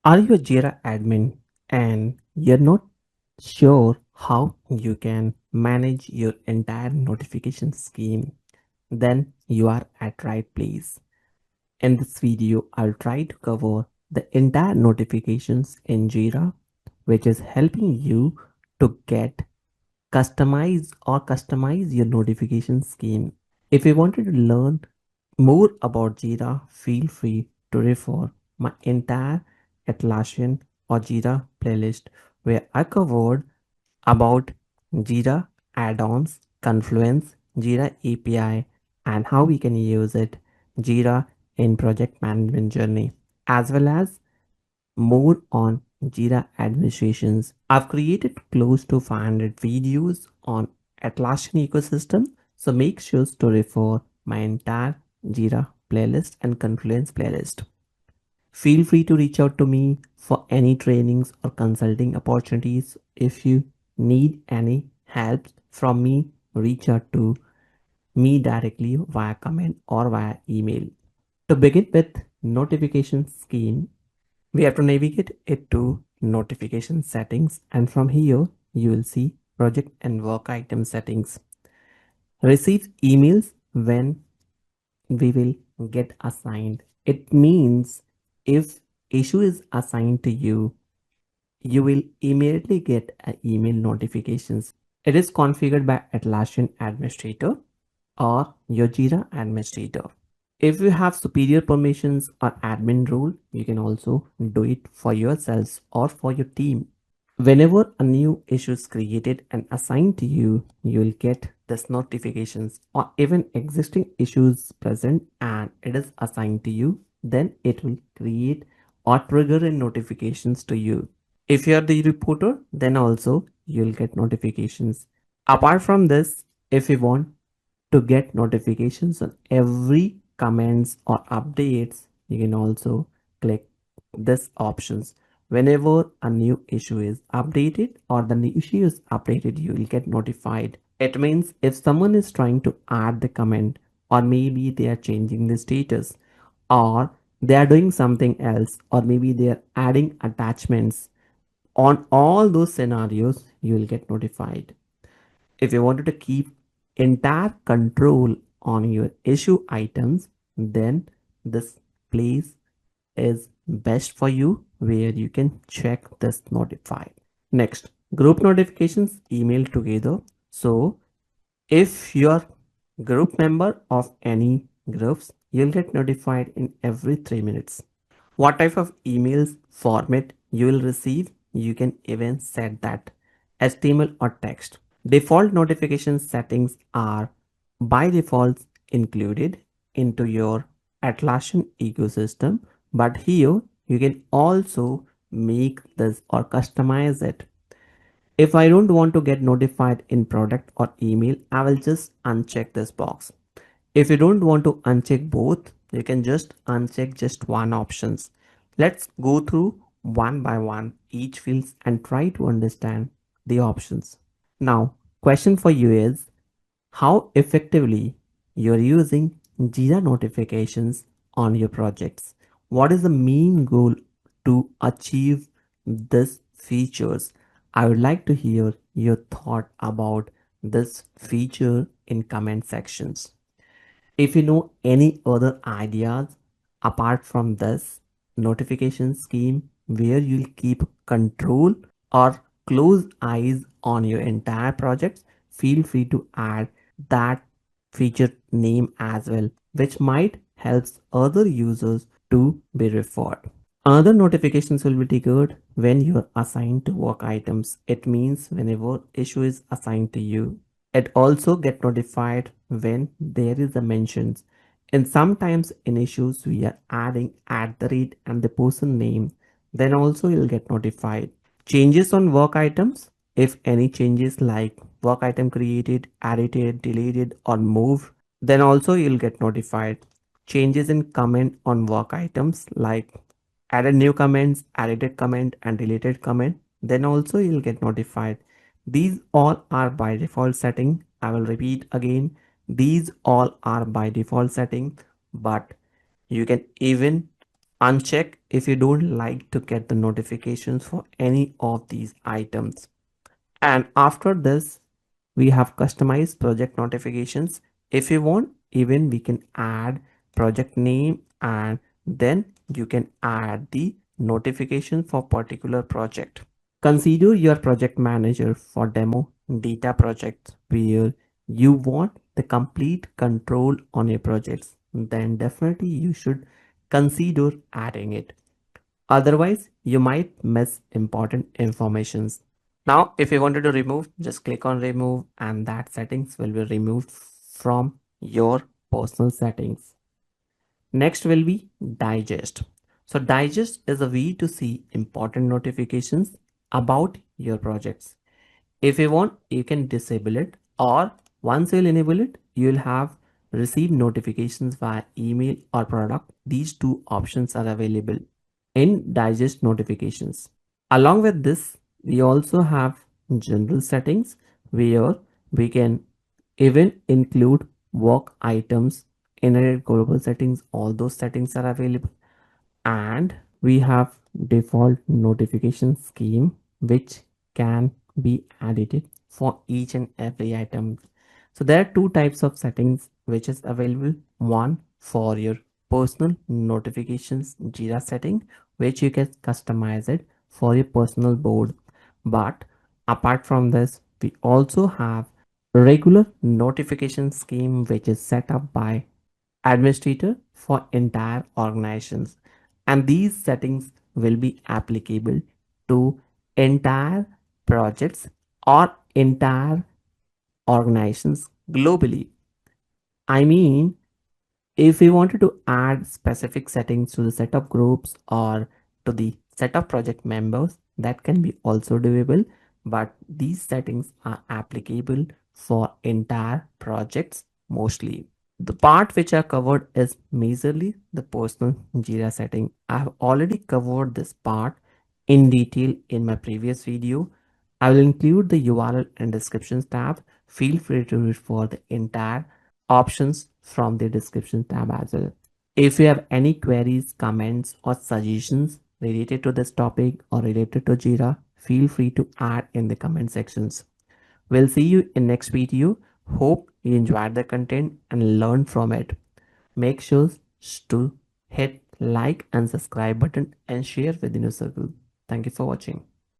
Are you a Jira admin and you're not sure how you can manage your entire notification scheme? Then you are at right place. In this video, I'll try to cover the entire notifications in Jira, which is helping you to get customize your notification scheme. If you wanted to learn more about Jira, feel free to refer my entire Atlassian or Jira playlist where I covered about Jira add-ons, Confluence, Jira API, and how we can use it, Jira in project management journey, as well as more on Jira administrations. I've created close to 500 videos on Atlassian ecosystem, so make sure to refer my entire Jira playlist and Confluence playlist. Feel free to reach out to me for any trainings or consulting opportunities. If you need any help from me, reach out to me directly via comment or via email. To begin with notification scheme, we have to navigate it to notification settings, and from here you will see project and work item settings. Receive emails when we will get assigned. It means if issue is assigned to you, you will immediately get an email notifications. It is configured by Atlassian administrator or your Jira administrator. If you have superior permissions or admin role, you can also do it for yourselves or for your team. Whenever a new issue is created and assigned to you, you will get this notifications, or even existing issues present and it is assigned to you, then it will create or trigger a notifications to you. If you are the reporter, then also you'll get notifications. Apart from this, if you want to get notifications on every comments or updates, you can also click this options. Whenever a new issue is updated or the new issue is updated, you will get notified. It means if someone is trying to add the comment, or maybe they are changing the status, or they are doing something else, or maybe they are adding attachments, on all those scenarios you will get notified. If you wanted to keep entire control on your issue items, then this place is best for you where you can check this notified. Next, group notifications email together. So if you're group member of any groups, you'll get notified in every 3 minutes. What type of emails format you will receive, you can even set that HTML or text. Default notification settings are by default included into your Atlassian ecosystem, but here you can also make this or customize it. If I don't want to get notified in product or email, I will just uncheck this box. If you don't want to uncheck both, you can just uncheck just one options. Let's go through one by one each fields and try to understand the options. Now, question for you is how effectively you're using Jira notifications on your projects. What is the main goal to achieve these features? I would like to hear your thought about this feature in comment sections. If you know any other ideas apart from this notification scheme where you'll keep control or close eyes on your entire project, feel free to add that feature name as well, which might helps other users to be referred. Other notifications will be triggered when you are assigned to work items. It means whenever issue is assigned to you. It also get notified when there is a mentions. And sometimes in issues we are adding at the rate and the person name. Then also you'll get notified. Changes on work items. If any changes like work item created, edited, deleted or moved, then also you'll get notified. Changes in comment on work items like added new comments, edited comment and deleted comment, then also you'll get notified. These all are by default setting. I will repeat again. These all are by default setting, but you can even Uncheck if you don't like to get the notifications for any of these items. And after this, we have customized project notifications. If you want, even we can add project name, and then you can add the notification for particular project. Consider your project manager for demo data projects where you want the complete control on your projects. Then definitely you should consider adding it. Otherwise, you might miss important informations. Now, if you wanted to remove, just click on remove and that settings will be removed from your personal settings. Next will be digest. So digest is a way to see important notifications about your projects. If you want, you can disable it, or once you'll enable it, you'll have received notifications via email or product. These two options are available in digest notifications. Along with this, we also have general settings where we can even include work items, internet global settings, all those settings are available. And we have default notification scheme which can be edited for each and every item. So there are two types of settings which is available. One for your personal notifications Jira setting, which you can customize it for your personal board. But apart from this, we also have regular notification scheme which is set up by administrator for entire organizations, and these settings will be applicable to entire projects or entire organizations globally. I mean, if we wanted to add specific settings to the setup groups or to the setup project members, that can be also doable, but these settings are applicable for entire projects mostly. The part which I covered is majorly the personal Jira setting. I have already covered this part in detail in my previous video. I will include the URL and descriptions tab. Feel free to read for the entire options from the description tab as well. If you have any queries, comments, or suggestions related to this topic or related to Jira, feel free to add in the comment sections. We'll see you in next video. Hope you enjoyed the content and learned from it. Make sure to hit like and subscribe button and share within your circle. Thank you for watching.